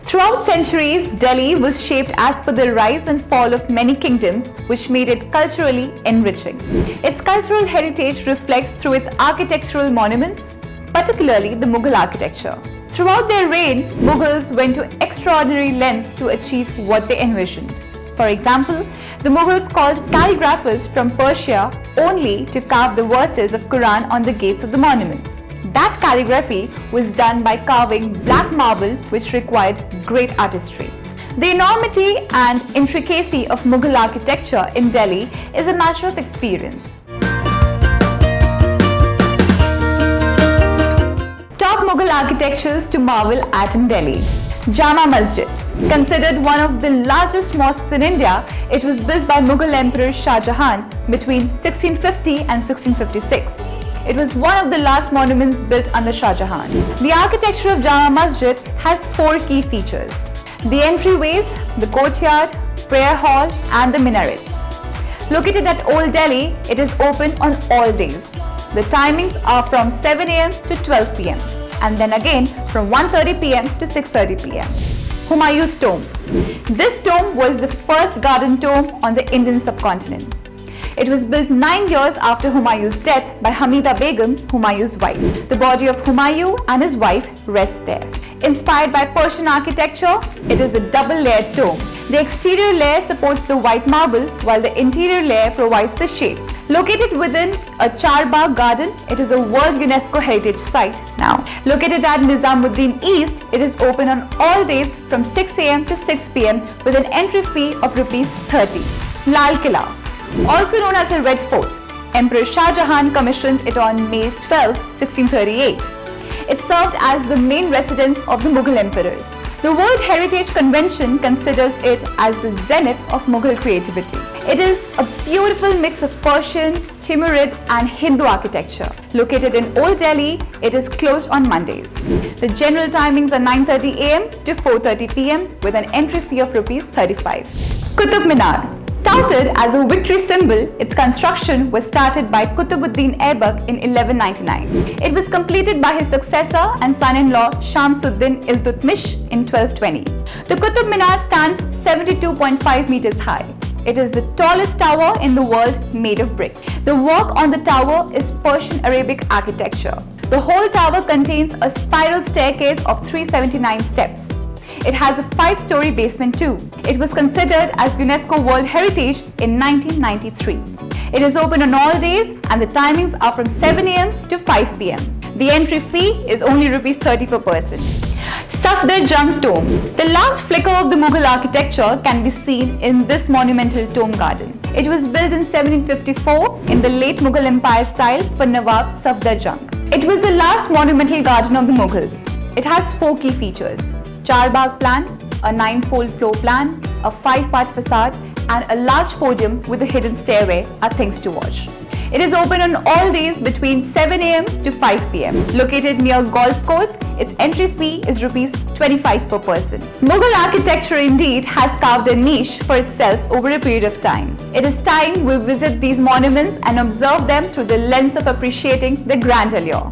Throughout centuries, Delhi was shaped as per the rise and fall of many kingdoms, which made it culturally enriching. Its cultural heritage reflects through its architectural monuments, particularly the Mughal architecture. Throughout their reign, Mughals went to extraordinary lengths to achieve what they envisioned. For example, the Mughals called calligraphers from Persia only to carve the verses of Quran on the gates of the monuments. That calligraphy was done by carving black marble, which required great artistry. The enormity and intricacy of Mughal architecture in Delhi is a matter of experience. Top Mughal architectures to marvel at in Delhi. Jama Masjid. Considered one of the largest mosques in India, it was built by Mughal Emperor Shah Jahan between 1650 and 1656. It was one of the last monuments built under Shah Jahan. The architecture of Jama Masjid has 4 key features: the entryways, the courtyard, prayer hall and the minaret. Located at Old Delhi, it is open on all days. The timings are from 7 am to 12 pm and then again from 1:30 pm to 6:30 pm. Humayun Stone. This tomb was the first garden tomb on the Indian subcontinent. It was built 9 years after Humayun's death by Hamida Begum, Humayun's wife. The body of Humayun and his wife rest there. Inspired by Persian architecture, it is a double-layered tomb. The exterior layer supports the white marble while the interior layer provides the shade. Located within a Charbagh garden, it is a World UNESCO Heritage Site now. Located at Nizamuddin East, it is open on all days from 6 am to 6 pm with an entry fee of ₹30. Lal Qila. Also known as a Red Fort, Emperor Shah Jahan commissioned it on May 12, 1638. It served as the main residence of the Mughal emperors. The World Heritage Convention considers it as the zenith of Mughal creativity. It is a beautiful mix of Persian, Timurid and Hindu architecture. Located in Old Delhi, it is closed on Mondays. The general timings are 9:30 am to 4:30 pm with an entry fee of ₹35. Qutub Minar. Touted as a victory symbol, its construction was started by Qutubuddin Aibak in 1199. It was completed by his successor and son-in-law Shamsuddin Iltutmish in 1220. The Qutub Minar stands 72.5 meters high. It is the tallest tower in the world made of bricks. The work on the tower is Persian Arabic architecture. The whole tower contains a spiral staircase of 379 steps. It has a 5-story basement too. It was considered as UNESCO World Heritage in 1993. It is open on all days and the timings are from 7 am to 5 pm. The entry fee is only ₹30 per person. Safdarjung Tomb. The last flicker of the Mughal architecture can be seen in this monumental tomb garden. It was built in 1754 in the late Mughal Empire style for Nawab Safdarjung. It was the last monumental garden of the Mughals. It has 4 key features: Charbagh plan, a 9-fold floor plan, a 5-part facade and a large podium with a hidden stairway are things to watch. It is open on all days between 7 am to 5 pm. Located near golf course, its entry fee is ₹25 per person. Mughal architecture indeed has carved a niche for itself over a period of time. It is time we visit these monuments and observe them through the lens of appreciating the grand allure.